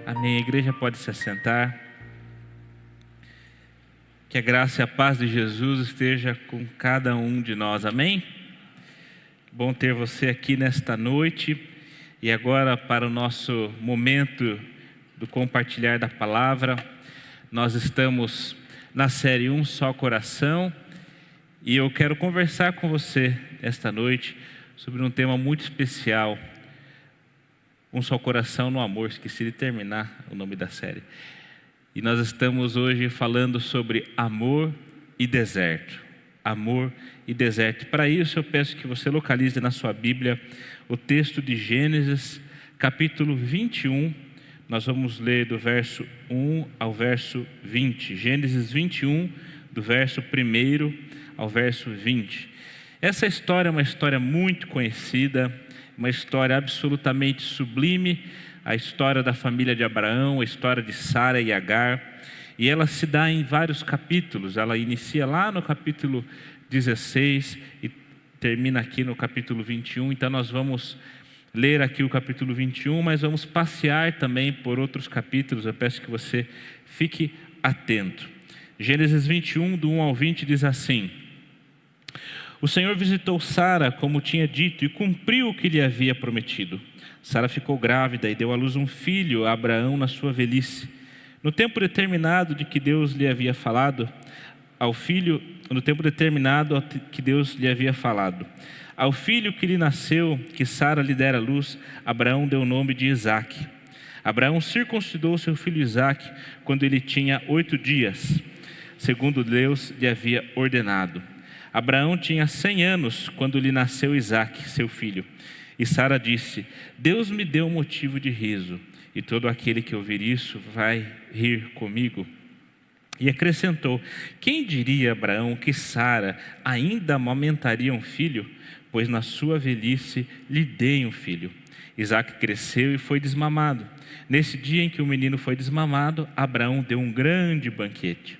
Amém. A igreja pode se assentar. Que a graça e a paz de Jesus esteja com cada um de nós. Amém? Bom ter você aqui nesta noite. E agora para o nosso momento do compartilhar da palavra. Nós estamos na série Um Só Coração. E eu quero conversar com você esta noite sobre um tema muito especial. Um Só Coração no Amor. Esqueci de terminar o nome da série. E nós estamos hoje falando sobre amor e deserto. Amor e deserto. Para isso eu peço que você localize na sua Bíblia o texto de Gênesis, capítulo 21. Nós vamos ler do verso 1 ao verso 20. Gênesis 21, do verso 1 ao verso 20. Essa história é uma história muito conhecida, uma história absolutamente sublime, a história da família de Abraão, a história de Sara e Agar, e ela se dá em vários capítulos. Ela inicia lá no capítulo 16 e termina aqui no capítulo 21, então nós vamos ler aqui o capítulo 21, mas vamos passear também por outros capítulos. Eu peço que você fique atento. Gênesis 21, do 1 ao 20, diz assim: O Senhor visitou Sara, como tinha dito, e cumpriu o que lhe havia prometido. Sara ficou grávida e deu à luz um filho a Abraão na sua velhice. No tempo determinado de que Deus lhe havia falado, ao filho que lhe nasceu, que Sara lhe dera à luz, Abraão deu o nome de Isaque. Abraão circuncidou seu filho Isaque quando ele tinha 8 dias, segundo Deus lhe havia ordenado. Abraão tinha 100 anos quando lhe nasceu Isaque, seu filho. E Sara disse: Deus me deu motivo de riso, e todo aquele que ouvir isso vai rir comigo. E acrescentou: Quem diria, Abraão, que Sara ainda amamentaria um filho? Pois na sua velhice lhe dei um filho. Isaque cresceu e foi desmamado. Nesse dia em que o menino foi desmamado, Abraão deu um grande banquete.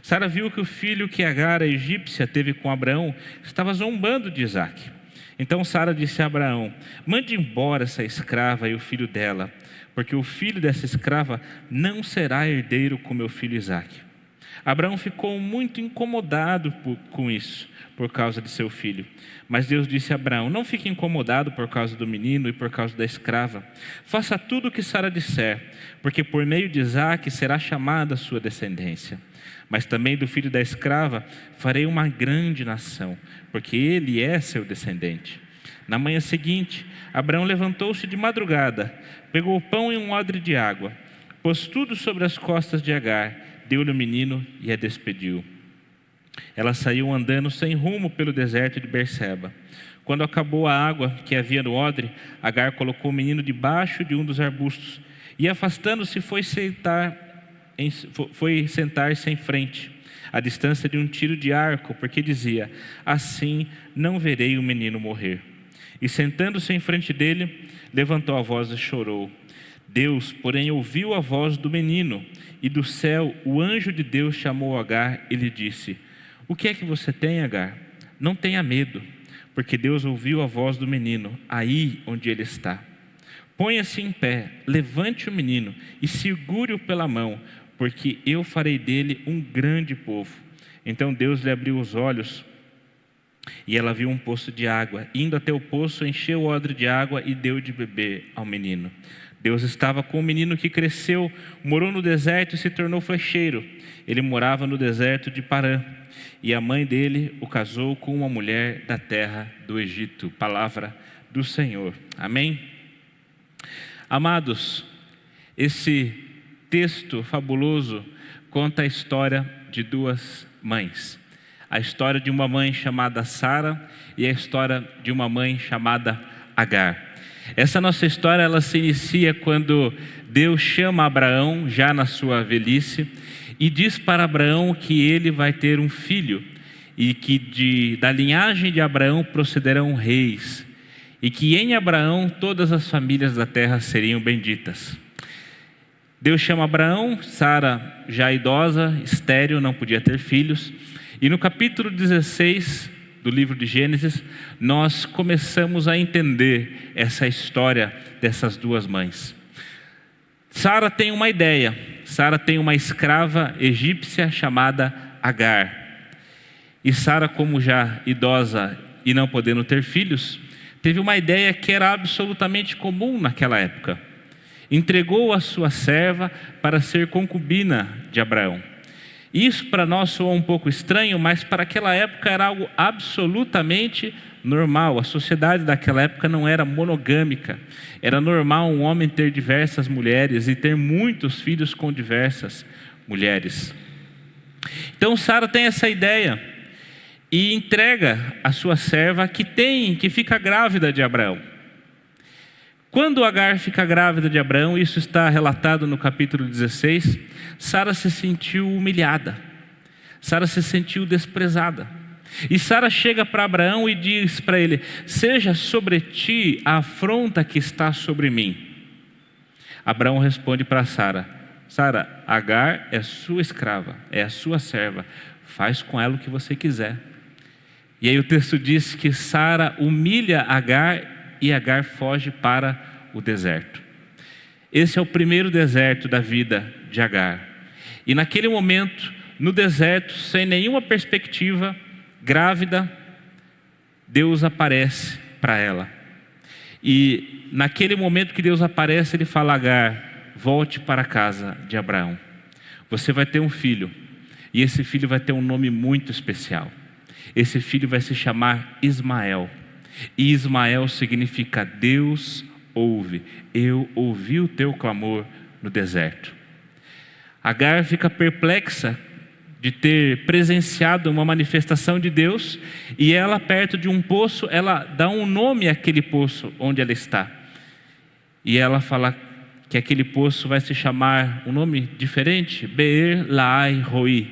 Sara viu que o filho que Agar, a egípcia, teve com Abraão estava zombando de Isaque. Então Sara disse a Abraão: Mande embora essa escrava e o filho dela, porque o filho dessa escrava não será herdeiro com meu filho Isaque. Abraão ficou muito incomodado com isso, por causa de seu filho. Mas Deus disse a Abraão: Não fique incomodado por causa do menino e por causa da escrava. Faça tudo o que Sara disser, porque por meio de Isaque será chamada a sua descendência. Mas também do filho da escrava farei uma grande nação, porque ele é seu descendente. Na manhã seguinte, Abraão levantou-se de madrugada, pegou o pão e um odre de água, pôs tudo sobre as costas de Agar, deu-lhe o menino e a despediu. Ela saiu andando sem rumo pelo deserto de Berseba. Quando acabou a água que havia no odre, Agar colocou o menino debaixo de um dos arbustos e, afastando-se, foi sentar-se em frente, à distância de um tiro de arco, porque dizia: Assim não verei o menino morrer. E sentando-se em frente dele, levantou a voz e chorou. Deus, porém, ouviu a voz do menino, e do céu o anjo de Deus chamou Agar e lhe disse: O que é que você tem, Agar? Não tenha medo, porque Deus ouviu a voz do menino, aí onde ele está. Ponha-se em pé, levante o menino e segure-o pela mão, porque eu farei dele um grande povo. Então Deus lhe abriu os olhos, e ela viu um poço de água. Indo até o poço, encheu o odre de água e deu de beber ao menino. Deus estava com o menino que cresceu, morou no deserto e se tornou flecheiro. Ele morava no deserto de Parã, e a mãe dele o casou com uma mulher da terra do Egito. Palavra do Senhor. Amém? Amados, esse texto fabuloso conta a história de duas mães. A história de uma mãe chamada Sara e a história de uma mãe chamada Agar. Essa nossa história, ela se inicia quando Deus chama Abraão, já na sua velhice, e diz para Abraão que ele vai ter um filho, e que da linhagem de Abraão procederão reis, e que em Abraão todas as famílias da terra seriam benditas. Deus chama Abraão, Sara já idosa, estéril, não podia ter filhos, e no capítulo 16 do livro de Gênesis, nós começamos a entender essa história dessas duas mães. Sara tem uma ideia. Sara tem uma escrava egípcia chamada Agar. E Sara, como já idosa e não podendo ter filhos, teve uma ideia que era absolutamente comum naquela época. Entregou a sua serva para ser concubina de Abraão. Isso para nós soa um pouco estranho, mas para aquela época era algo absolutamente normal. A sociedade daquela época não era monogâmica. Era normal um homem ter diversas mulheres e ter muitos filhos com diversas mulheres. Então Sara tem essa ideia e entrega a sua serva que fica grávida de Abraão. Quando Agar fica grávida de Abraão, isso está relatado no capítulo 16, Sara se sentiu humilhada. Sara se sentiu desprezada. E Sara chega para Abraão e diz para ele: seja sobre ti a afronta que está sobre mim. Abraão responde para Sara: Sara, Agar é sua escrava, é a sua serva, faz com ela o que você quiser. E aí o texto diz que Sara humilha Agar e Agar foge para o deserto. Esse é o primeiro deserto da vida de Agar. E naquele momento, no deserto, sem nenhuma perspectiva, grávida, Deus aparece para ela. E naquele momento que Deus aparece, Ele fala: Agar, volte para a casa de Abraão. Você vai ter um filho, e esse filho vai ter um nome muito especial. Esse filho vai se chamar Ismael. E Ismael significa Deus ouve. Eu ouvi o teu clamor no deserto. Agar fica perplexa de ter presenciado uma manifestação de Deus, e ela, perto de um poço, ela dá um nome àquele poço onde ela está. E ela fala que aquele poço vai se chamar um nome diferente, Beer Lahai Roi,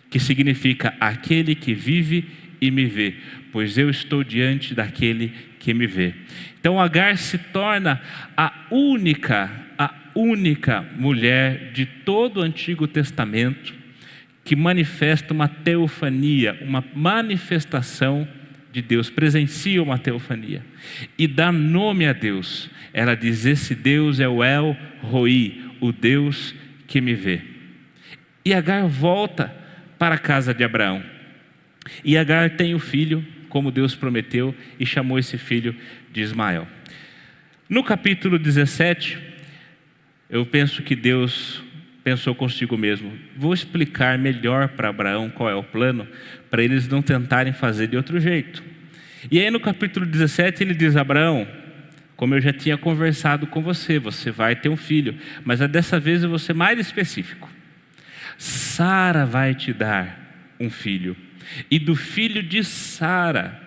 que significa aquele que vive e me vê, pois eu estou diante daquele que me vê. Então Agar se torna a única mulher de todo o Antigo Testamento que manifesta uma teofania, uma manifestação de Deus, presencia uma teofania e dá nome a Deus. Ela diz: esse Deus é o El Roi, o Deus que me vê. E Agar volta para a casa de Abraão. E Agar tem o filho, como Deus prometeu, e chamou esse filho de Ismael. No capítulo 17, eu penso que Deus pensou consigo mesmo: vou explicar melhor para Abraão qual é o plano, para eles não tentarem fazer de outro jeito. E aí no capítulo 17 ele diz: Abraão, como eu já tinha conversado com você, você vai ter um filho, mas dessa vez eu vou ser mais específico. Sara vai te dar um filho, e do filho de Sara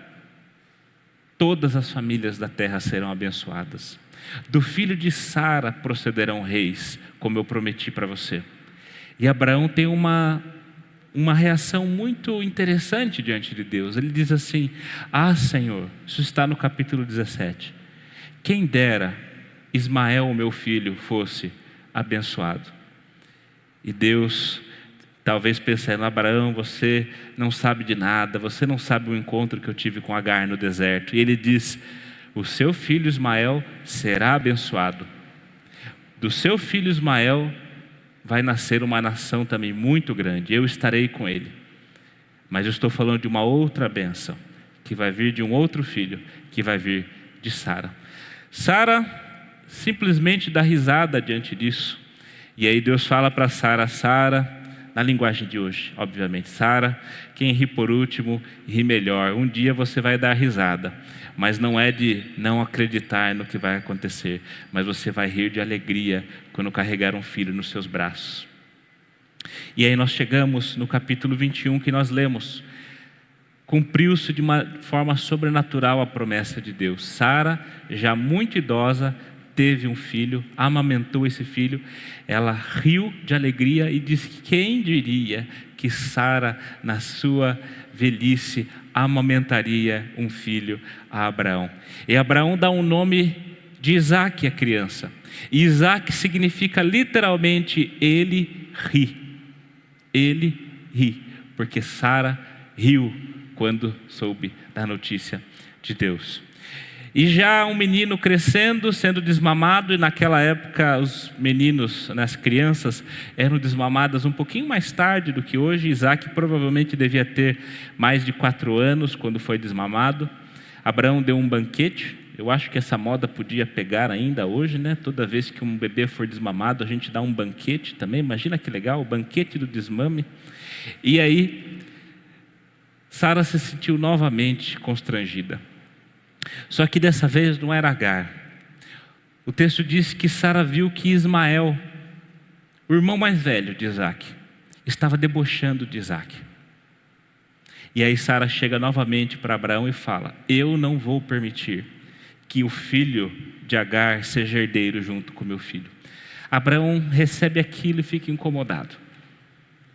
todas as famílias da terra serão abençoadas. Do filho de Sara procederão reis, como eu prometi para você. E Abraão tem uma reação muito interessante diante de Deus. Ele diz assim: ah, Senhor, isso está no capítulo 17. Quem dera Ismael, meu filho, fosse abençoado. E Deus, talvez pensando: Abraão, você não sabe de nada, você não sabe o encontro que eu tive com Agar no deserto. E ele diz: o seu filho Ismael será abençoado. Do seu filho Ismael vai nascer uma nação também muito grande. Eu estarei com ele. Mas eu estou falando de uma outra bênção, que vai vir de um outro filho, que vai vir de Sara. Sara simplesmente dá risada diante disso. E aí Deus fala para Sara: Sara, na linguagem de hoje, obviamente, Sara, quem ri por último, ri melhor. Um dia você vai dar risada, mas não é de não acreditar no que vai acontecer, mas você vai rir de alegria quando carregar um filho nos seus braços. E aí nós chegamos no capítulo 21 que nós lemos: cumpriu-se de uma forma sobrenatural a promessa de Deus. Sara, já muito idosa, teve um filho, amamentou esse filho. Ela riu de alegria e disse: quem diria que Sara, na sua velhice, amamentaria um filho a Abraão. E Abraão dá um nome de Isaque à criança. E Isaque significa literalmente ele ri. Ele ri, porque Sara riu quando soube da notícia de Deus. E já um menino crescendo, sendo desmamado, e naquela época os meninos, as crianças, eram desmamadas um pouquinho mais tarde do que hoje. Isaac provavelmente devia ter mais de 4 anos quando foi desmamado. Abraão deu um banquete. Eu acho que essa moda podia pegar ainda hoje, né? Toda vez que um bebê for desmamado, a gente dá um banquete também. Imagina que legal, o banquete do desmame. E aí, Sara se sentiu novamente constrangida. Só que dessa vez não era Agar. O texto diz que Sara viu que Ismael, o irmão mais velho de Isaac, estava debochando de Isaac. E aí Sara chega novamente para Abraão e fala: eu não vou permitir que o filho de Agar seja herdeiro junto com meu filho. Abraão recebe aquilo e fica incomodado.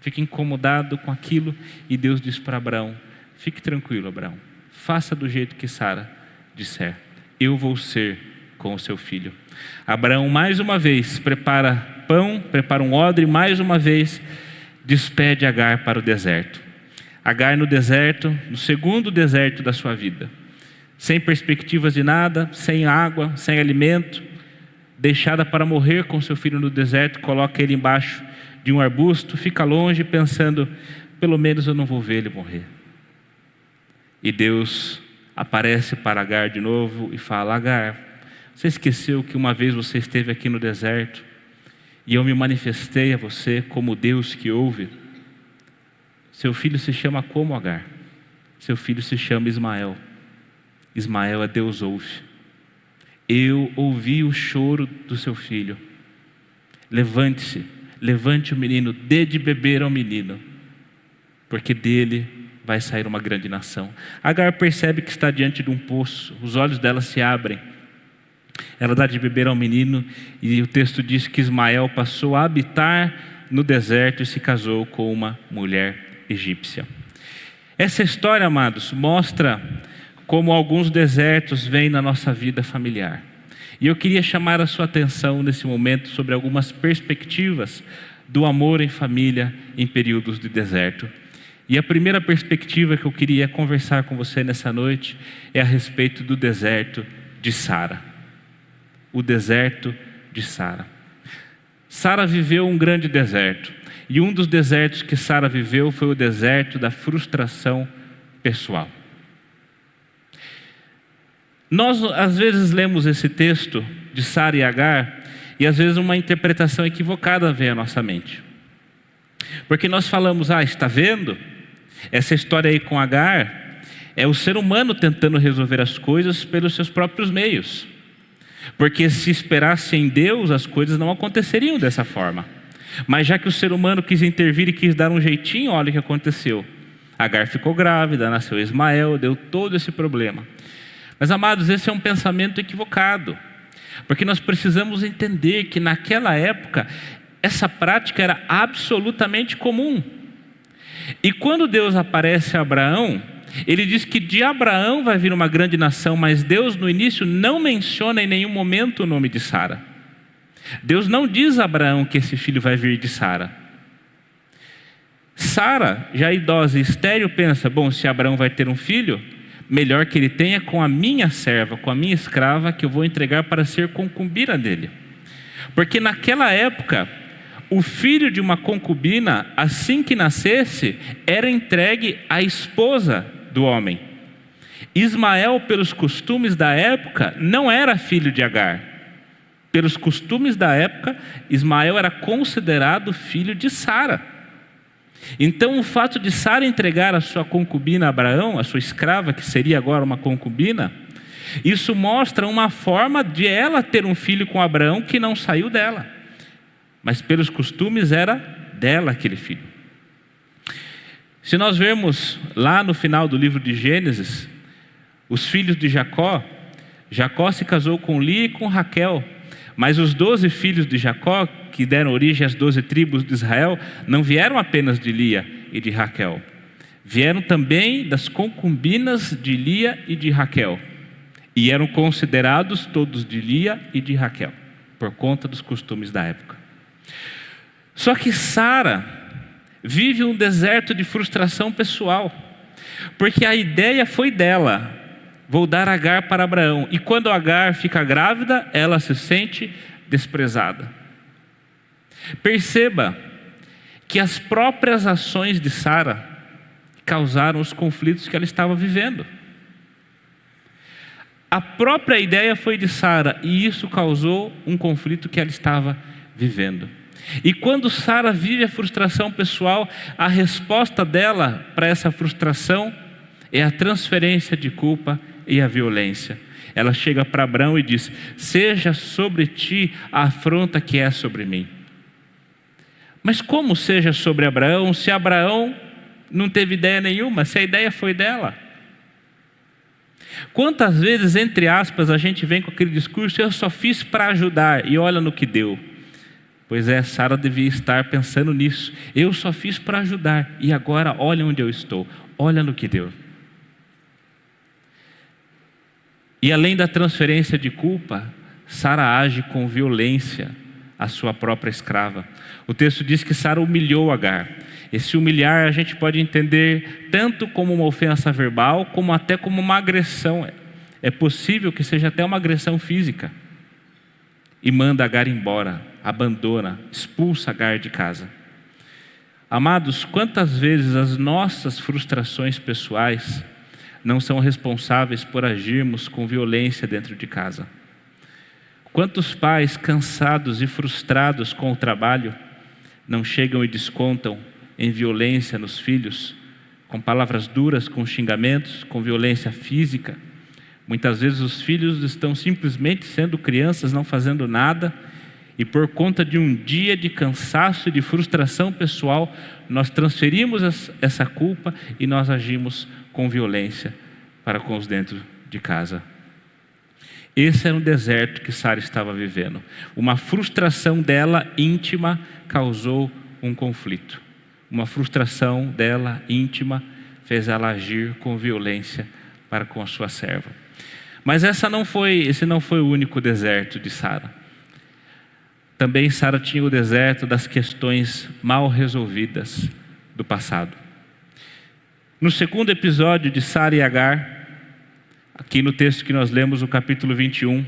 Fica incomodado com aquilo, e Deus diz para Abraão: fique tranquilo, Abraão, faça do jeito que Sara disser, eu vou ser com o seu filho. Abraão mais uma vez prepara pão, prepara um odre, mais uma vez despede Agar para o deserto. Agar no deserto, no segundo deserto da sua vida, sem perspectivas de nada, sem água, sem alimento, deixada para morrer com seu filho no deserto, coloca ele embaixo de um arbusto, fica longe pensando: pelo menos eu não vou ver ele morrer. E Deus aparece para Agar de novo e fala: Agar, você esqueceu que uma vez você esteve aqui no deserto e eu me manifestei a você como Deus que ouve? Seu filho se chama como, Agar? Seu filho se chama Ismael. Ismael é Deus ouve. Eu ouvi o choro do seu filho. Levante-se, levante o menino, dê de beber ao menino, porque dele vai sair uma grande nação. Agar percebe que está diante de um poço, os olhos dela se abrem. Ela dá de beber ao menino, e o texto diz que Ismael passou a habitar no deserto e se casou com uma mulher egípcia. Essa história, amados, mostra como alguns desertos vêm na nossa vida familiar. E eu queria chamar a sua atenção nesse momento sobre algumas perspectivas do amor em família em períodos de deserto. E a primeira perspectiva que eu queria conversar com você nessa noite é a respeito do deserto de Sara. O deserto de Sara. Sara viveu um grande deserto. E um dos desertos que Sara viveu foi o deserto da frustração pessoal. Nós, às vezes, lemos esse texto de Sara e Agar, e às vezes uma interpretação equivocada vem à nossa mente. Porque nós falamos: está vendo? Essa história aí com Agar é o ser humano tentando resolver as coisas pelos seus próprios meios. Porque se esperasse em Deus, as coisas não aconteceriam dessa forma. Mas já que o ser humano quis intervir e quis dar um jeitinho, olha o que aconteceu. Agar ficou grávida, nasceu Ismael, deu todo esse problema. Mas, amados, esse é um pensamento equivocado. Porque nós precisamos entender que naquela época, essa prática era absolutamente comum. E quando Deus aparece a Abraão, ele diz que de Abraão vai vir uma grande nação, mas Deus no início não menciona em nenhum momento o nome de Sara. Deus não diz a Abraão que esse filho vai vir de Sara. Sara, já idosa e estéril, pensa: bom, se Abraão vai ter um filho, melhor que ele tenha com a minha serva, com a minha escrava, que eu vou entregar para ser concubina dele. Porque naquela época, o filho de uma concubina, assim que nascesse, era entregue à esposa do homem. Ismael, pelos costumes da época, não era filho de Agar. Pelos costumes da época, Ismael era considerado filho de Sara. Então o fato de Sara entregar a sua concubina a Abraão, a sua escrava, que seria agora uma concubina, isso mostra uma forma de ela ter um filho com Abraão que não saiu dela. Mas pelos costumes era dela aquele filho. Se nós vermos lá no final do livro de Gênesis, os filhos de Jacó, Jacó se casou com Lia e com Raquel, mas os 12 filhos de Jacó, que deram origem às 12 tribos de Israel, não vieram apenas de Lia e de Raquel, vieram também das concubinas de Lia e de Raquel, e eram considerados todos de Lia e de Raquel, por conta dos costumes da época. Só que Sara vive um deserto de frustração pessoal, porque a ideia foi dela, Vou dar Agar para Abraão. E quando Agar fica grávida, ela se sente desprezada. Perceba que as próprias ações de Sara causaram os conflitos que ela estava vivendo. A própria ideia foi de Sara, e isso causou um conflito que ela estava vivendo. E quando Sara vive a frustração pessoal, a resposta dela para essa frustração é a transferência de culpa e a violência. Ela chega para Abraão e diz: seja sobre ti a afronta que é sobre mim. Mas como seja sobre Abraão, se Abraão não teve ideia nenhuma, se a ideia foi dela? Quantas vezes, entre aspas, a gente vem com aquele discurso: eu só fiz para ajudar, e olha no que deu. Pois é, Sara devia estar pensando nisso. Eu só fiz para ajudar, e agora olha onde eu estou, olha no que deu. E além da transferência de culpa, Sara age com violência à sua própria escrava. O texto diz que Sara humilhou Agar. Esse humilhar a gente pode entender tanto como uma ofensa verbal, como até como uma agressão. É possível que seja até uma agressão física. E manda Agar embora, abandona, expulsa Agar de casa. Amados, quantas vezes as nossas frustrações pessoais não são responsáveis por agirmos com violência dentro de casa? Quantos pais cansados e frustrados com o trabalho não chegam e descontam em violência nos filhos, com palavras duras, com xingamentos, com violência física? Muitas vezes os filhos estão simplesmente sendo crianças, não fazendo nada, e por conta de um dia de cansaço e de frustração pessoal, nós transferimos essa culpa e nós agimos com violência para com os dentro de casa. Esse era um deserto que Sara estava vivendo. Uma frustração dela íntima causou um conflito. Uma frustração dela íntima fez ela agir com violência para com a sua serva. Mas esse não foi o único deserto de Sara. Também Sara tinha o deserto das questões mal resolvidas do passado. No segundo episódio de Sara e Agar, aqui no texto que nós lemos, o capítulo 21,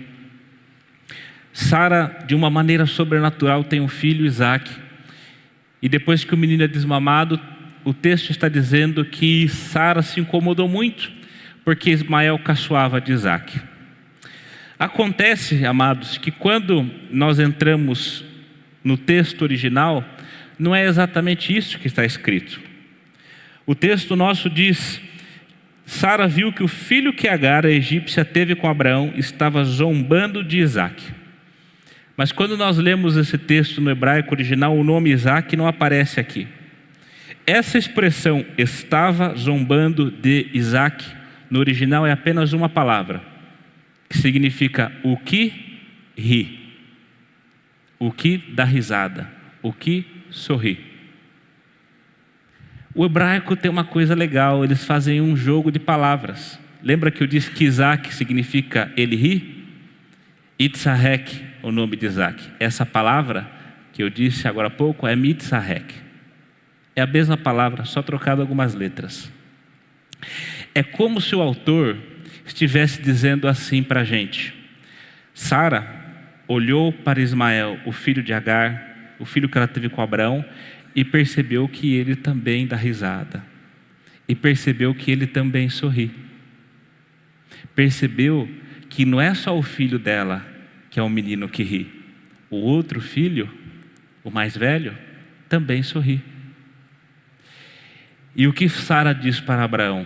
Sara, de uma maneira sobrenatural, tem um filho, Isaque. E depois que o menino é desmamado, o texto está dizendo que Sara se incomodou muito, porque Ismael caçoava de Isaque. Acontece, amados, que quando nós entramos no texto original, não é exatamente isso que está escrito. O texto nosso diz: Sara viu que o filho que Agar, a egípcia, teve com Abraão, estava zombando de Isaque. Mas quando nós lemos esse texto no hebraico original, o nome Isaque não aparece aqui. Essa expressão, estava zombando de Isaque, no original é apenas uma palavra, que significa o que ri, o que dá risada, o que sorri. O hebraico tem uma coisa legal, eles fazem um jogo de palavras. Lembra que eu disse que Isaac significa ele ri? Itzahek, o nome de Isaac. Essa palavra que eu disse agora há pouco é Mitzahek. É a mesma palavra, só trocado algumas letras. É como se o autor estivesse dizendo assim para a gente: Sara olhou para Ismael, o filho de Agar, o filho que ela teve com Abraão, e percebeu que ele também dá risada, e percebeu que ele também sorri. Percebeu que não é só o filho dela que é um menino que ri, o outro filho, o mais velho, também sorri. E o que Sara diz para Abraão?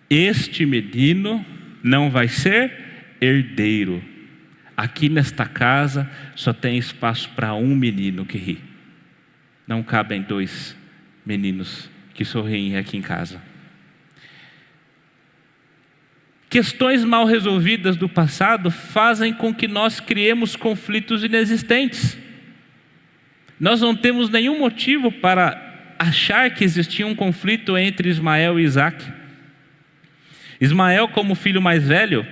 Este menino não vai ser herdeiro. Aqui nesta casa só tem espaço para um menino que ri. Não cabem dois meninos que sorriem aqui em casa. Questões mal resolvidas do passado fazem com que nós criemos conflitos inexistentes. Nós não temos nenhum motivo para achar que existia um conflito entre Ismael e Isaque. Ismael, como filho mais velho,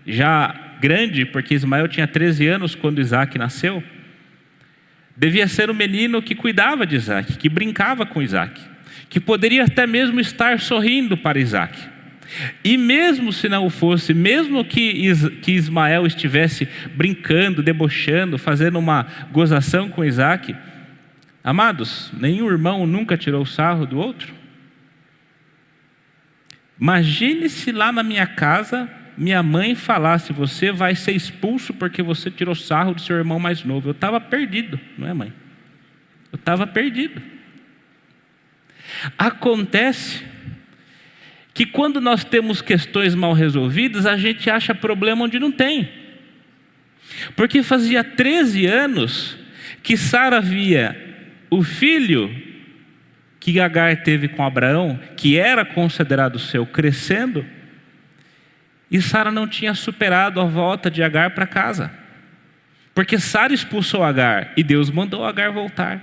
já grande, porque Ismael tinha 13 anos quando Isaque nasceu, devia ser um menino que cuidava de Isaque, que brincava com Isaque, que poderia até mesmo estar sorrindo para Isaque. E mesmo se não o fosse, mesmo que Ismael estivesse brincando, debochando, fazendo uma gozação com Isaac, amados, nenhum irmão nunca tirou sarro do outro. Imagine se lá na minha casa minha mãe falasse: você vai ser expulso porque você tirou sarro do seu irmão mais novo. Eu estava perdido, não é, mãe? Eu estava perdido. Acontece que quando nós temos questões mal resolvidas, a gente acha problema onde não tem. Porque fazia 13 anos que Sara via o filho que Agar teve com Abraão, que era considerado seu, crescendo, e Sara não tinha superado a volta de Agar para casa. Porque Sara expulsou Agar e Deus mandou Agar voltar.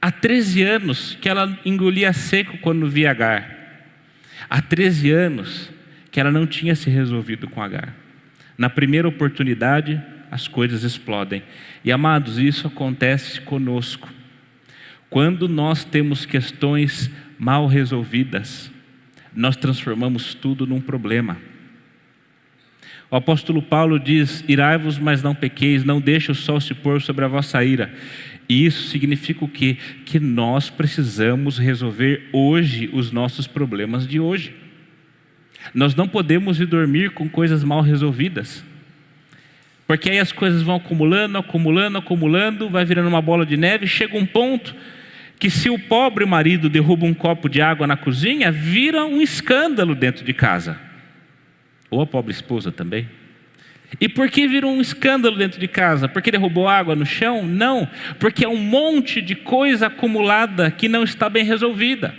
Há 13 anos que ela engolia seco quando via Agar. Há 13 anos que ela não tinha se resolvido com Agar. Na primeira oportunidade, as coisas explodem. E amados, isso acontece conosco. Quando nós temos questões mal resolvidas, nós transformamos tudo num problema. O apóstolo Paulo diz: irai-vos, mas não pequeis, não deixe o sol se pôr sobre a vossa ira. E isso significa o quê? Que nós precisamos resolver hoje os nossos problemas de hoje. Nós não podemos ir dormir com coisas mal resolvidas, porque aí as coisas vão acumulando, vai virando uma bola de neve. Chega um ponto que, se o pobre marido derruba um copo de água na cozinha, vira um escândalo dentro de casa. Ou a pobre esposa também. E por que vira um escândalo dentro de casa? Porque derrubou água no chão? Não, porque é um monte de coisa acumulada que não está bem resolvida.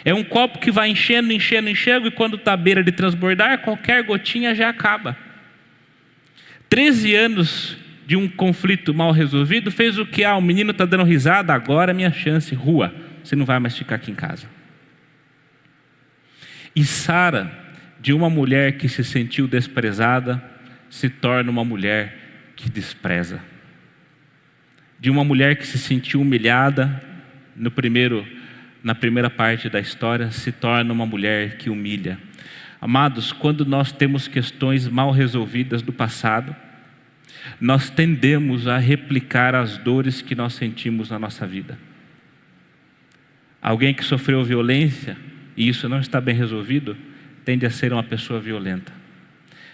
É um copo que vai enchendo, e quando está à beira de transbordar, qualquer gotinha já acaba. 13 anos de um conflito mal resolvido fez o que? O menino está dando risada, agora é minha chance, rua, você não vai mais ficar aqui em casa. E Sara, de uma mulher que se sentiu desprezada, se torna uma mulher que despreza. De uma mulher que se sentiu humilhada na primeira parte da história, se torna uma mulher que humilha. Amados, quando nós temos questões mal resolvidas do passado, nós tendemos a replicar as dores que nós sentimos na nossa vida. Alguém que sofreu violência e isso não está bem resolvido, tende a ser uma pessoa violenta.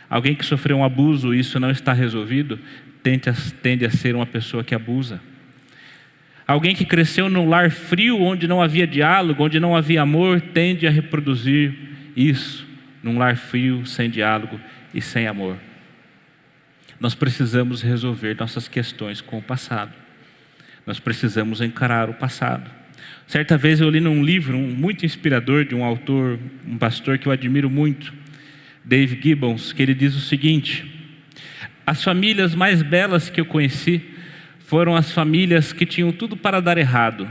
Alguém que sofreu um abuso e isso não está resolvido, tende a ser uma pessoa que abusa. Alguém que cresceu num lar frio, onde não havia diálogo, onde não havia amor, tende a reproduzir isso num lar frio, sem diálogo e sem amor. Nós precisamos resolver nossas questões com o passado. Nós precisamos encarar o passado. Certa vez eu li num livro muito inspirador de um autor, um pastor que eu admiro muito, Dave Gibbons, que ele diz o seguinte: as famílias mais belas que eu conheci foram as famílias que tinham tudo para dar errado,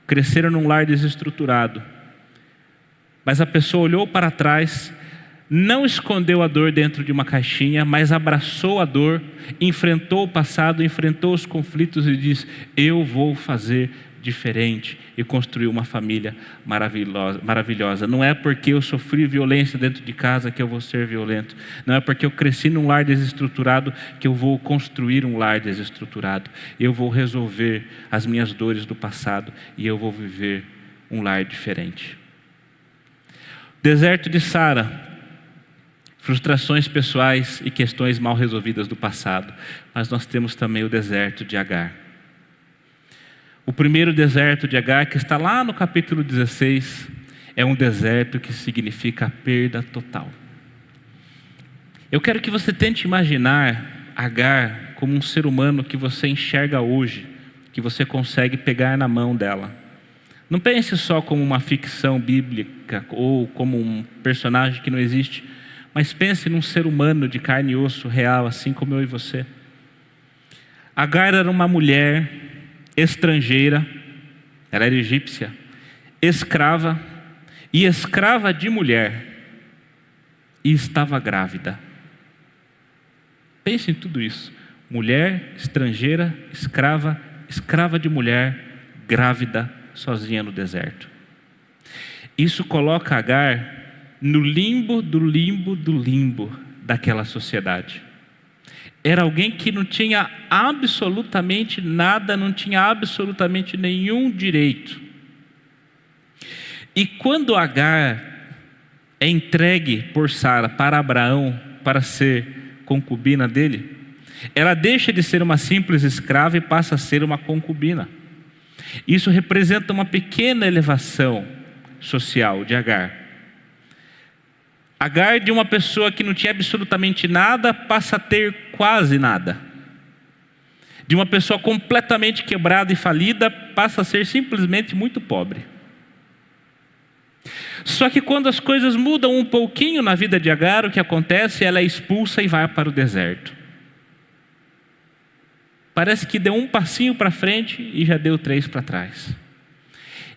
cresceram num lar desestruturado, mas a pessoa olhou para trás, não escondeu a dor dentro de uma caixinha, mas abraçou a dor, enfrentou o passado, enfrentou os conflitos e disse: eu vou fazer diferente, e construir uma família maravilhosa. Não é porque eu sofri violência dentro de casa que eu vou ser violento. Não é porque eu cresci num lar desestruturado que eu vou construir um lar desestruturado. Eu vou resolver as minhas dores do passado e eu vou viver um lar diferente. Deserto de Sara. Frustrações pessoais e questões mal resolvidas do passado. Mas nós temos também o deserto de Agar. O primeiro deserto de Agar, que está lá no capítulo 16, é um deserto que significa perda total. Eu quero que você tente imaginar Agar como um ser humano que você enxerga hoje, que você consegue pegar na mão dela. Não pense só como uma ficção bíblica ou como um personagem que não existe, mas pense num ser humano de carne e osso real, assim como eu e você. Agar era uma mulher estrangeira, ela era egípcia, escrava e escrava de mulher, e estava grávida. Pense em tudo isso: mulher, estrangeira, escrava de mulher, grávida, sozinha no deserto. Isso coloca Agar no limbo do limbo do limbo daquela sociedade. Era alguém que não tinha absolutamente nada, não tinha absolutamente nenhum direito. E quando Agar é entregue por Sara para Abraão, para ser concubina dele, ela deixa de ser uma simples escrava e passa a ser uma concubina. Isso representa uma pequena elevação social de Agar. Agar, de uma pessoa que não tinha absolutamente nada, passa a ter quase nada. De uma pessoa completamente quebrada e falida, passa a ser simplesmente muito pobre. Só que quando as coisas mudam um pouquinho na vida de Agar, o que acontece? Ela é expulsa e vai para o deserto. Parece que deu um passinho para frente e já deu 3 para trás.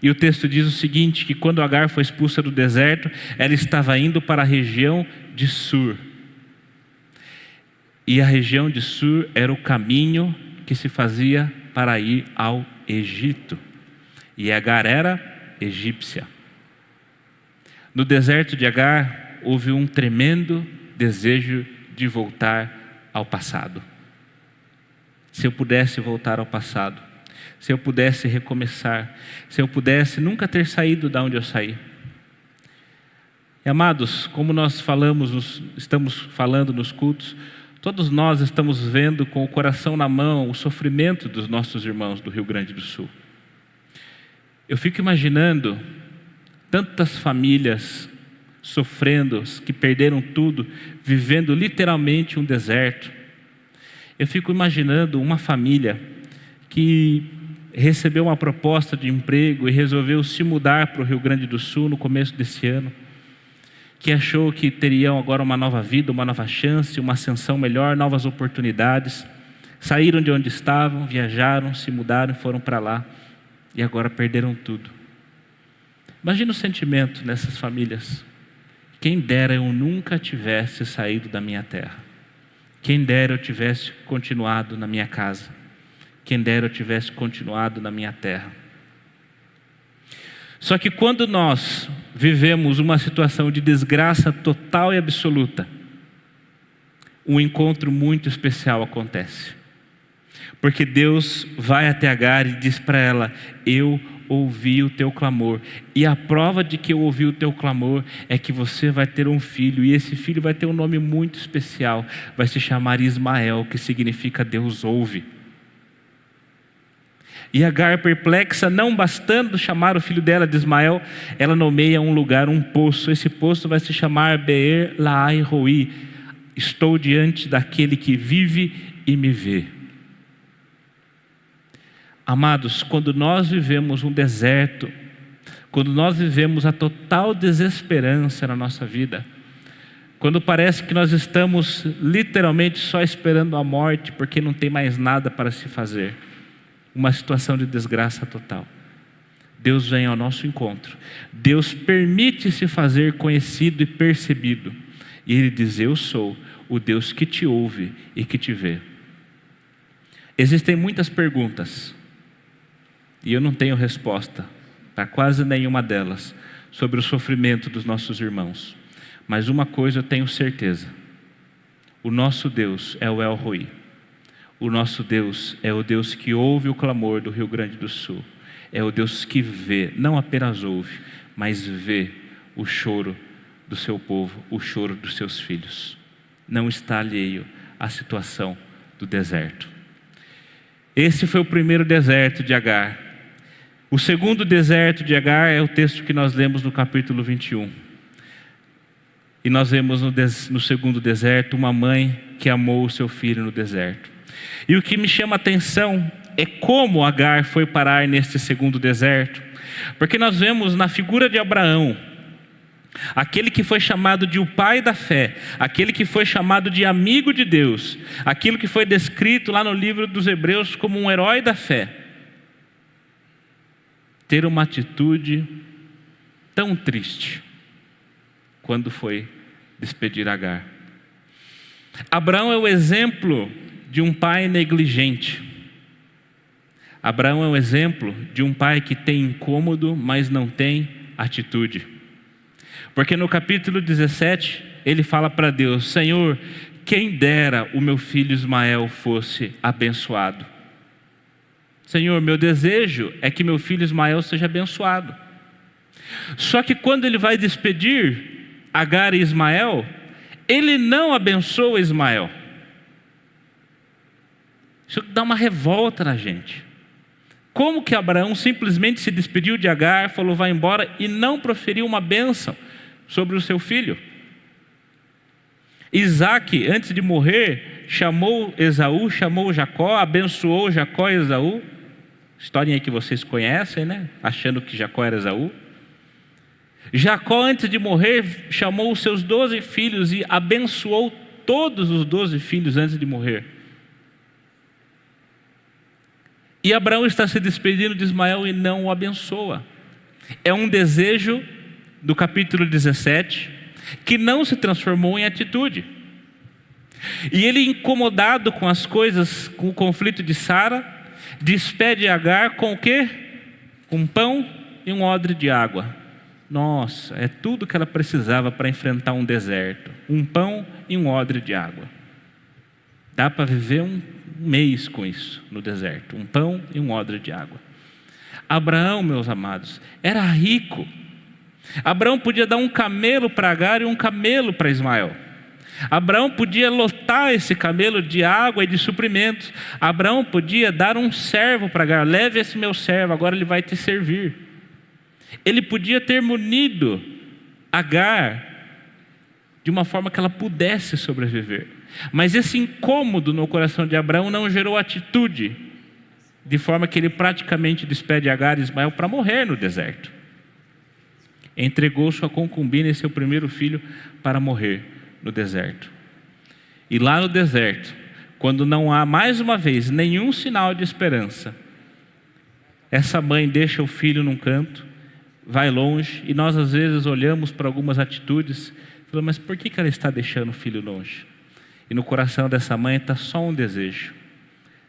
E o texto diz o seguinte, que quando Agar foi expulsa do deserto, ela estava indo para a região de Sur. E a região de Sur era o caminho que se fazia para ir ao Egito. E Agar era egípcia. No deserto de Agar, houve um tremendo desejo de voltar ao passado. Se eu pudesse voltar ao passado, se eu pudesse recomeçar, se eu pudesse nunca ter saído da onde eu saí. E, amados, como nós estamos falando nos cultos, todos nós estamos vendo com o coração na mão o sofrimento dos nossos irmãos do Rio Grande do Sul. Eu fico imaginando tantas famílias sofrendo, que perderam tudo, vivendo literalmente um deserto. Eu fico imaginando uma família que recebeu uma proposta de emprego e resolveu se mudar para o Rio Grande do Sul no começo desse ano, que achou que teriam agora uma nova vida, uma nova chance, uma ascensão melhor, novas oportunidades. Saíram de onde estavam, viajaram, se mudaram, foram para lá e agora perderam tudo. Imagina o sentimento nessas famílias. Quem dera eu nunca tivesse saído da minha terra. Quem dera eu tivesse continuado na minha casa. Quem dera eu tivesse continuado na minha terra. Só que quando nós vivemos uma situação de desgraça total e absoluta, um encontro muito especial acontece. Porque Deus vai até Agar e diz para ela: eu ouvi o teu clamor, e a prova de que eu ouvi o teu clamor é que você vai ter um filho, e esse filho vai ter um nome muito especial, vai se chamar Ismael, que significa Deus ouve. E Agar, perplexa, não bastando chamar o filho dela de Ismael, ela nomeia um lugar, um poço. Esse poço vai se chamar Beer Lahai Roi. Estou diante daquele que vive e me vê. Amados, quando nós vivemos um deserto, quando nós vivemos a total desesperança na nossa vida, quando parece que nós estamos literalmente só esperando a morte porque não tem mais nada para se fazer, uma situação de desgraça total, Deus vem ao nosso encontro. Deus permite se fazer conhecido e percebido, e Ele diz: eu sou o Deus que te ouve e que te vê. Existem muitas perguntas, e eu não tenho resposta para quase nenhuma delas sobre o sofrimento dos nossos irmãos. Mas uma coisa eu tenho certeza: o nosso Deus é o El Roi. O nosso Deus é o Deus que ouve o clamor do Rio Grande do Sul. É o Deus que vê, não apenas ouve, mas vê o choro do seu povo, o choro dos seus filhos. Não está alheio à situação do deserto. Esse foi o primeiro deserto de Agar. O segundo deserto de Agar é o texto que nós lemos no capítulo 21. E nós vemos no segundo deserto uma mãe que amou o seu filho no deserto. E o que me chama a atenção é como Agar foi parar neste segundo deserto. Porque nós vemos na figura de Abraão, aquele que foi chamado de o pai da fé, aquele que foi chamado de amigo de Deus, aquilo que foi descrito lá no livro dos Hebreus como um herói da fé, ter uma atitude tão triste quando foi despedir Agar. Abraão é o exemplo de um pai negligente. Abraão é o exemplo de um pai que tem incômodo, mas não tem atitude. Porque no capítulo 17, ele fala para Deus: Senhor, quem dera o meu filho Ismael fosse abençoado. Senhor, meu desejo é que meu filho Ismael seja abençoado. Só que quando ele vai despedir Agar e Ismael, ele não abençoa Ismael. Isso dá uma revolta na gente. Como que Abraão simplesmente se despediu de Agar, falou vai embora e não proferiu uma bênção sobre o seu filho? Isaac, antes de morrer, chamou Esaú, chamou Jacó, abençoou Jacó e Esaú. Historinha que vocês conhecem, né? Achando que Jacó era Esaú. Jacó, antes de morrer, chamou os seus 12 filhos e abençoou todos os 12 filhos antes de morrer. E Abraão está se despedindo de Ismael e não o abençoa. É um desejo do capítulo 17 que não se transformou em atitude. E ele, incomodado com as coisas, com o conflito de Sara, despede Agar com o quê? Um pão e um odre de água. Nossa, é tudo que ela precisava para enfrentar um deserto. Um pão e um odre de água. Dá para viver um mês com isso no deserto. Um pão e um odre de água. Abraão, meus amados, era rico. Abraão podia dar um camelo para Agar e um camelo para Ismael. Abraão podia lotar esse camelo de água e de suprimentos. Abraão podia dar um servo para Agar. Leve esse meu servo, agora ele vai te servir. Ele podia ter munido Agar de uma forma que ela pudesse sobreviver. Mas esse incômodo no coração de Abraão não gerou atitude, de forma que ele praticamente despede Agar e Ismael para morrer no deserto. Entregou sua concubina e seu primeiro filho para morrer no deserto. E lá no deserto, quando não há mais uma vez nenhum sinal de esperança, essa mãe deixa o filho num canto, vai longe, e nós às vezes olhamos para algumas atitudes e falamos, mas por que ela está deixando o filho longe? E no coração dessa mãe está só um desejo.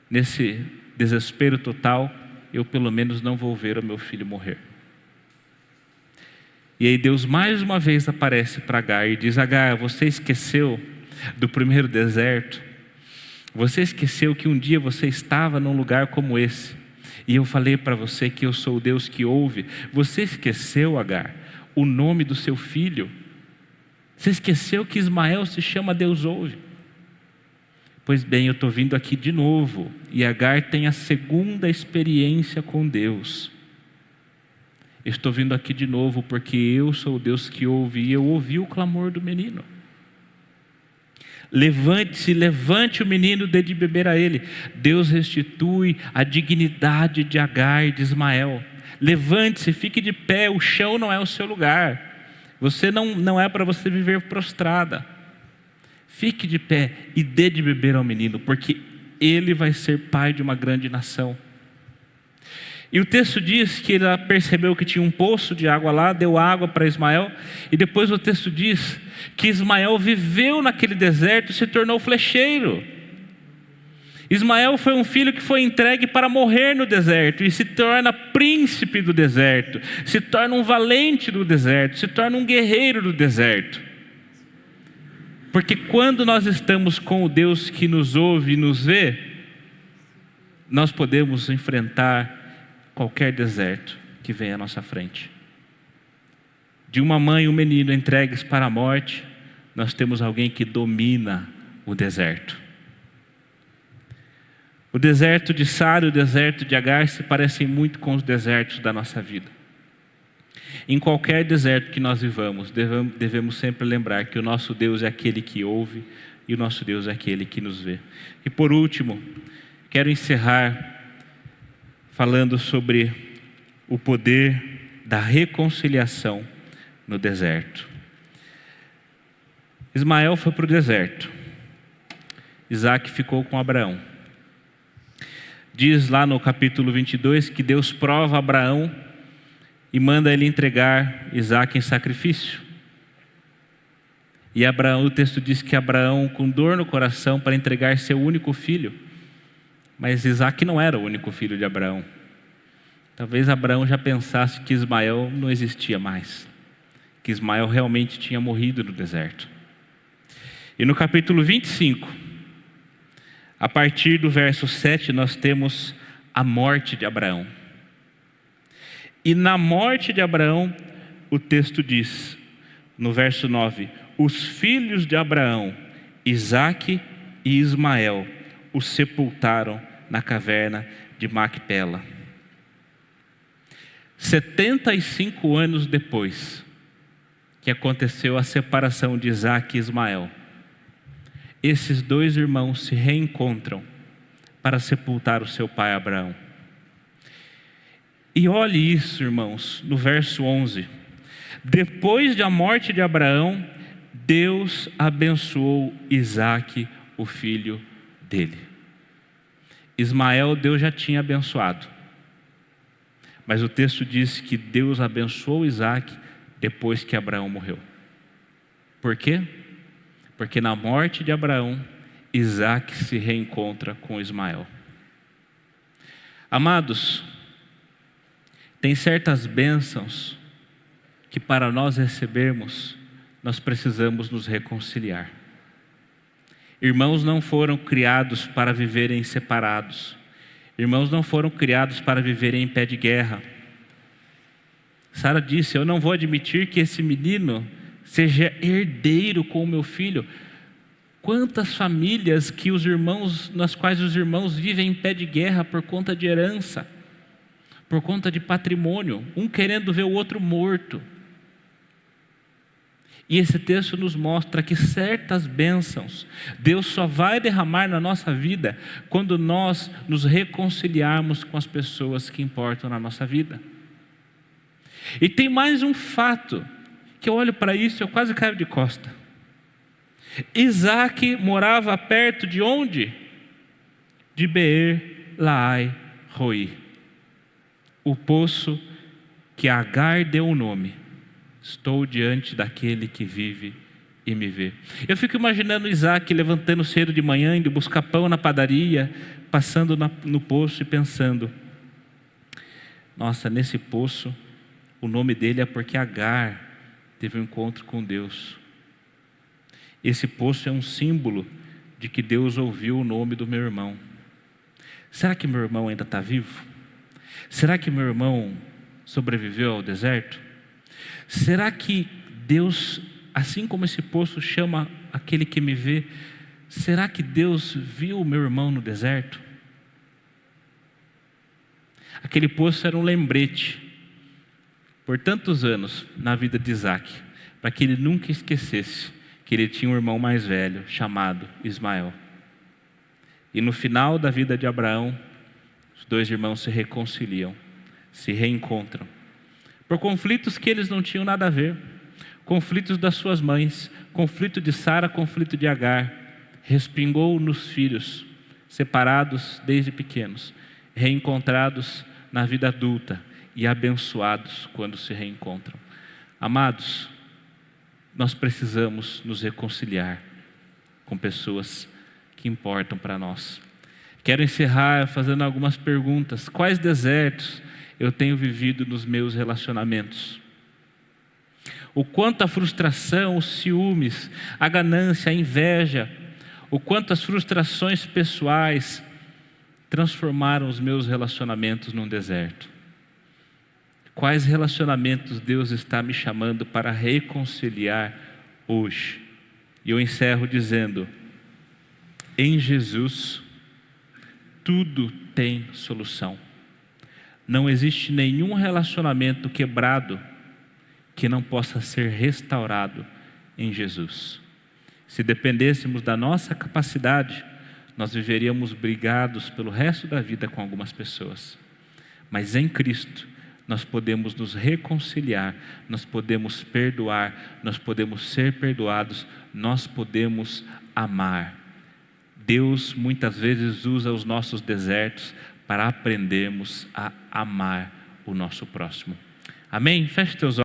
Nesse desespero total, eu pelo menos não vou ver o meu filho morrer. E aí Deus mais uma vez aparece para Agar e diz, Agar, você esqueceu do primeiro deserto? Você esqueceu que um dia você estava num lugar como esse? E eu falei para você que eu sou o Deus que ouve. Você esqueceu, Agar, o nome do seu filho? Você esqueceu que Ismael se chama Deus ouve? Pois bem, eu estou vindo aqui de novo. E Agar tem a segunda experiência com Deus. Estou vindo aqui de novo porque eu sou o Deus que ouve e eu ouvi o clamor do menino. Levante-se, levante o menino, dê de beber a ele. Deus restitui a dignidade de Agar e de Ismael. Levante-se, fique de pé, o chão não é o seu lugar. Você não é para você viver prostrada. Fique de pé e dê de beber ao menino, porque ele vai ser pai de uma grande nação. E o texto diz que ele percebeu que tinha um poço de água lá, deu água para Ismael, e depois o texto diz que Ismael viveu naquele deserto e se tornou flecheiro. Ismael foi um filho que foi entregue para morrer no deserto, e se torna príncipe do deserto, se torna um valente do deserto, se torna um guerreiro do deserto. Porque quando nós estamos com o Deus que nos ouve e nos vê, nós podemos enfrentar qualquer deserto que venha à nossa frente. De uma mãe e um menino entregues para a morte, nós temos alguém que domina o deserto. O deserto de Sara e o deserto de Agar se parecem muito com os desertos da nossa vida. Em qualquer deserto que nós vivamos, devemos sempre lembrar que o nosso Deus é aquele que ouve e o nosso Deus é aquele que nos vê. E por último, quero encerrar falando sobre o poder da reconciliação no deserto. Ismael foi para o deserto. Isaac ficou com Abraão. Diz lá no capítulo 22 que Deus prova Abraão e manda ele entregar Isaac em sacrifício. E Abraão, o texto diz que Abraão, com dor no coração, para entregar seu único filho. Mas Isaac não era o único filho de Abraão. talvez Abraão já pensasse que Ismael não existia mais, que Ismael realmente tinha morrido no deserto. E no capítulo 25, a partir do verso 7, nós temos a morte de Abraão. E na morte de Abraão, o texto diz, no verso 9, os filhos de Abraão, Isaque e Ismael, o sepultaram na caverna de Macpela. 75 anos depois que aconteceu a separação de Isaque e Ismael, esses dois irmãos se reencontram para sepultar o seu pai Abraão. E olhe isso, irmãos, no verso 11. Depois da morte de Abraão, Deus abençoou Isaque, o filho dele. Ismael, Deus já tinha abençoado. Mas o texto diz que Deus abençoou Isaque depois que Abraão morreu. Por quê? Porque na morte de Abraão, Isaque se reencontra com Ismael. Amados, tem certas bênçãos que para nós recebermos, nós precisamos nos reconciliar. Irmãos não foram criados para viverem separados. Irmãos não foram criados para viverem em pé de guerra. Sara disse, eu não vou admitir que esse menino seja herdeiro com o meu filho. Quantas famílias que os irmãos, nas quais os irmãos vivem em pé de guerra por conta de herança, por conta de patrimônio, um querendo ver o outro morto. E esse texto nos mostra que certas bênçãos Deus só vai derramar na nossa vida quando nós nos reconciliarmos com as pessoas que importam na nossa vida. E tem mais um fato, que eu olho para isso e eu quase caio de costa. Isaque morava perto de onde? De Beer Laai Roi, o poço que Agar deu o nome. Estou diante daquele que vive e me vê. Eu fico imaginando Isaque levantando cedo de manhã, indo buscar pão na padaria, passando no poço e pensando, nossa, nesse poço, o nome dele é porque Agar teve um encontro com Deus. Esse poço é um símbolo de que Deus ouviu o nome do meu irmão. Será que meu irmão ainda está vivo? Será que meu irmão sobreviveu ao deserto? Será que Deus, assim como esse poço chama aquele que me vê, será que Deus viu o meu irmão no deserto? Aquele poço era um lembrete, por tantos anos, na vida de Isaque, para que ele nunca esquecesse que ele tinha um irmão mais velho, chamado Ismael. E no final da vida de Abraão, os dois irmãos se reconciliam, se reencontram, por conflitos que eles não tinham nada a ver, conflitos das suas mães, conflito de Sara, conflito de Agar, respingou nos filhos, separados desde pequenos, reencontrados na vida adulta e abençoados quando se reencontram. Amados, nós precisamos nos reconciliar com pessoas que importam para nós. Quero encerrar fazendo algumas perguntas. Quais desertos eu tenho vivido nos meus relacionamentos? O quanto a frustração, os ciúmes, a ganância, a inveja, o quanto as frustrações pessoais transformaram os meus relacionamentos num deserto? Quais relacionamentos Deus está me chamando para reconciliar hoje? E eu encerro dizendo, em Jesus, tudo tem solução. Não existe nenhum relacionamento quebrado que não possa ser restaurado em Jesus. Se dependêssemos da nossa capacidade, nós viveríamos brigados pelo resto da vida com algumas pessoas. Mas em Cristo, nós podemos nos reconciliar, nós podemos perdoar, nós podemos ser perdoados, nós podemos amar. Deus muitas vezes usa os nossos desertos para aprendermos a amar o nosso próximo. Amém? Feche teus olhos.